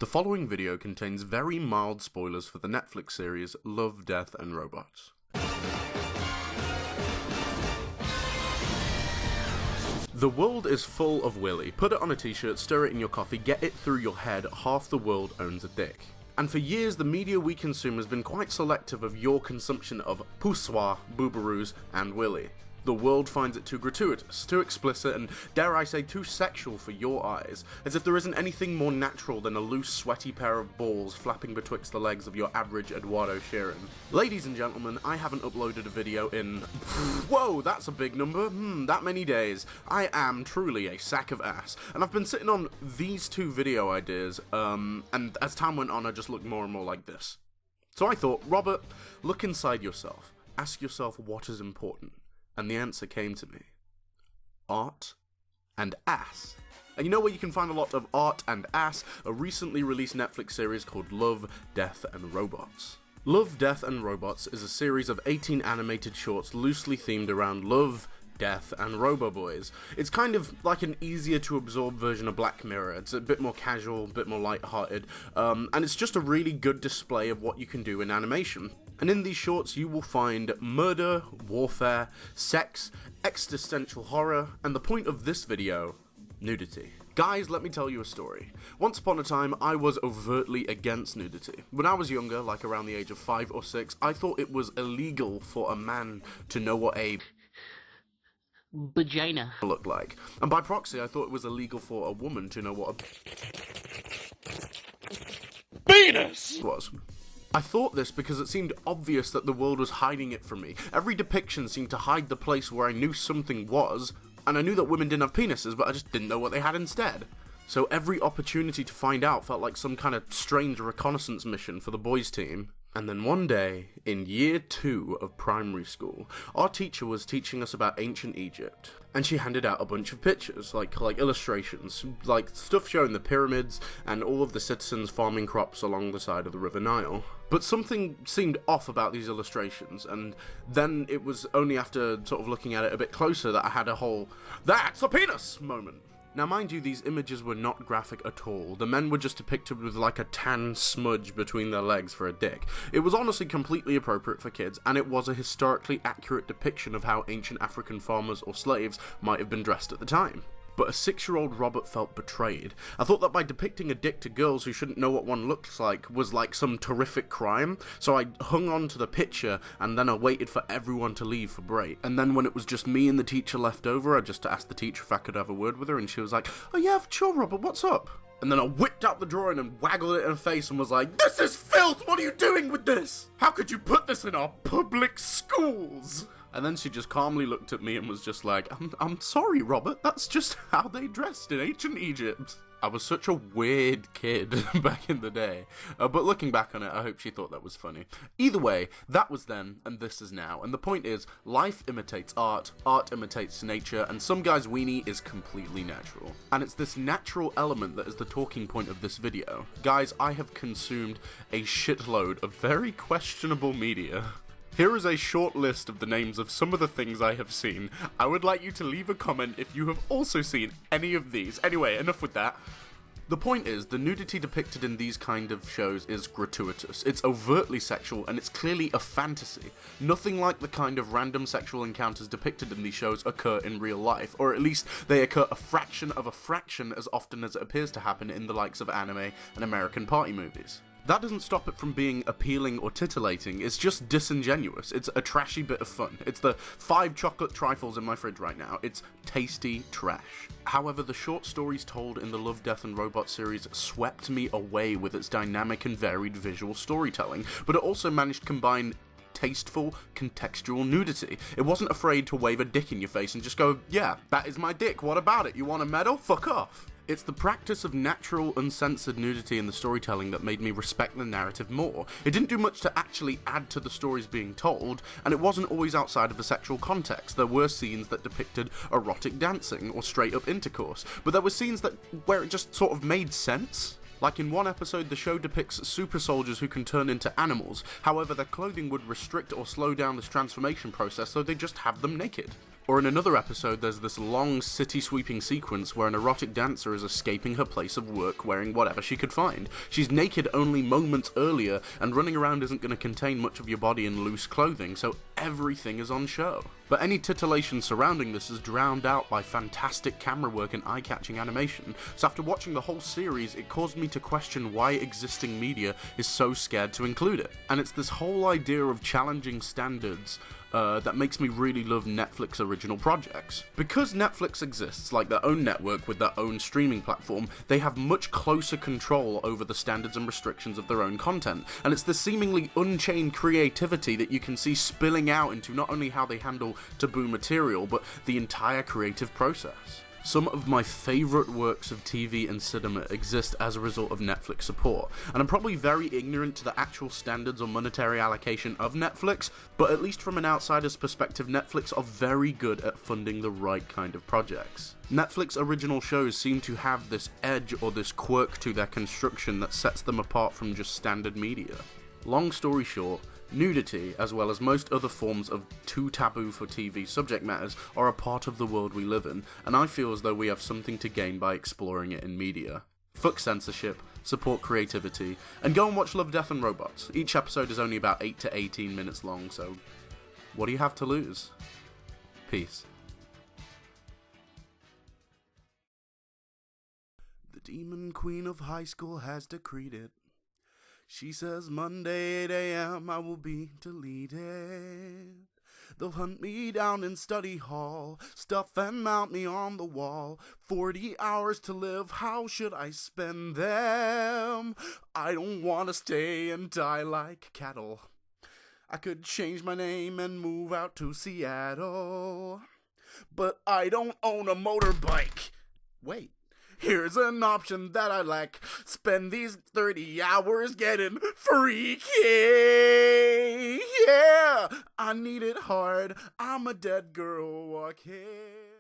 The following video contains very mild spoilers for the Netflix series Love, Death and Robots. The world is full of Willy. Put it on a t-shirt, stir it in your coffee, get it through your head, half the world owns a dick. And for years, the media we consume has been quite selective of your consumption of poussoir, boobaroos, and Willy. The world finds it too gratuitous, too explicit, and dare I say too sexual for your eyes, as if there isn't anything more natural than a loose, sweaty pair of balls flapping betwixt the legs of your average Eduardo Sheeran. Ladies and gentlemen, I haven't uploaded a video in... whoa, that's a big number, that many days. I am truly a sack of ass, and I've been sitting on these two video ideas, and as time went on, I just looked more and more like this. So I thought, Robert, look inside yourself, ask yourself what is important. And the answer came to me. Art and ass. And you know where you can find a lot of art and ass? A recently released Netflix series called Love, Death and Robots. Love, Death and Robots is a series of 18 animated shorts loosely themed around love, death and robo-boys. It's kind of like an easier to absorb version of Black Mirror. It's a bit more casual, a bit more light-hearted, and it's just a really good display of what you can do in animation. And in these shorts you will find murder, warfare, sex, existential horror, and the point of this video, nudity. Guys, let me tell you a story. Once upon a time, I was overtly against nudity. When I was younger, like around the age of 5 or 6, I thought it was illegal for a man to know what a vagina looked like. And by proxy, I thought it was illegal for a woman to know what a penis was. I thought this because it seemed obvious that the world was hiding it from me. Every depiction seemed to hide the place where I knew something was, and I knew that women didn't have penises, but I just didn't know what they had instead. So every opportunity to find out felt like some kind of strange reconnaissance mission for the boys' team. And then one day, in year 2 of primary school, our teacher was teaching us about ancient Egypt. And she handed out a bunch of pictures, like illustrations, like stuff showing the pyramids and all of the citizens farming crops along the side of the River Nile. But something seemed off about these illustrations, and then it was only after sort of looking at it a bit closer that I had a whole, "That's a penis!" moment. Now mind you, these images were not graphic at all. The men were just depicted with like a tan smudge between their legs for a dick. It was honestly completely appropriate for kids, and it was a historically accurate depiction of how ancient African farmers or slaves might have been dressed at the time. But a 6-year-old Robert felt betrayed. I thought that by depicting a dick to girls who shouldn't know what one looks like was like some terrific crime, so I hung on to the picture and then I waited for everyone to leave for break. And then when it was just me and the teacher left over, I just asked the teacher if I could have a word with her, and she was like, "Oh yeah, sure Robert, what's up?" And then I whipped out the drawing and waggled it in her face and was like, "This is filth! What are you doing with this? How could you put this in our public schools?" And then she just calmly looked at me and was just like, I'm sorry, Robert, that's just how they dressed in ancient Egypt. I was such a weird kid back in the day. But looking back on it, I hope she thought that was funny. Either way, that was then, and this is now. And the point is, life imitates art, art imitates nature, and some guy's weenie is completely natural. And it's this natural element that is the talking point of this video. Guys, I have consumed a shitload of very questionable media. Here is a short list of the names of some of the things I have seen. I would like you to leave a comment if you have also seen any of these. Anyway, enough with that. The point is, the nudity depicted in these kind of shows is gratuitous. It's overtly sexual, and it's clearly a fantasy. Nothing like the kind of random sexual encounters depicted in these shows occur in real life, or at least they occur a fraction of a fraction as often as it appears to happen in the likes of anime and American party movies. That doesn't stop it from being appealing or titillating, it's just disingenuous. It's a trashy bit of fun. It's the 5 chocolate trifles in my fridge right now. It's tasty trash. However, the short stories told in the Love, Death and Robots series swept me away with its dynamic and varied visual storytelling, but it also managed to combine tasteful, contextual nudity. It wasn't afraid to wave a dick in your face and just go, "Yeah, that is my dick, what about it? You want a medal? Fuck off." It's the practice of natural, uncensored nudity in the storytelling that made me respect the narrative more. It didn't do much to actually add to the stories being told, and it wasn't always outside of a sexual context. There were scenes that depicted erotic dancing or straight-up intercourse, but there were scenes where it just sort of made sense. Like in one episode, the show depicts super soldiers who can turn into animals. However, their clothing would restrict or slow down this transformation process, so they just have them naked. Or in another episode, there's this long city-sweeping sequence where an erotic dancer is escaping her place of work wearing whatever she could find. She's naked only moments earlier, and running around isn't going to contain much of your body in loose clothing, so everything is on show. But any titillation surrounding this is drowned out by fantastic camera work and eye-catching animation, so after watching the whole series, it caused me to question why existing media is so scared to include it. And it's this whole idea of challenging standards that makes me really love Netflix original projects. Because Netflix exists like their own network with their own streaming platform, they have much closer control over the standards and restrictions of their own content, and it's the seemingly unchained creativity that you can see spilling out into not only how they handle taboo material, but the entire creative process. Some of my favourite works of TV and cinema exist as a result of Netflix support, and I'm probably very ignorant to the actual standards or monetary allocation of Netflix, but at least from an outsider's perspective, Netflix are very good at funding the right kind of projects. Netflix original shows seem to have this edge or this quirk to their construction that sets them apart from just standard media. Long story short, nudity, as well as most other forms of too taboo for TV subject matters, are a part of the world we live in, and I feel as though we have something to gain by exploring it in media. Fuck censorship, support creativity, and go and watch Love, Death and Robots. Each episode is only about 8 to 18 minutes long, so what do you have to lose? Peace. The Demon Queen of High School has decreed it. She says Monday 8 a.m. I will be deleted. They'll hunt me down in study hall, stuff and mount me on the wall. 40 hours to live, how should I spend them? I don't want to stay and die like cattle. I could change my name and move out to Seattle, but I don't own a motorbike. Wait. Here's an option that I like. Spend these 30 hours getting freaky. Yeah, I need it hard. I'm a dead girl walking.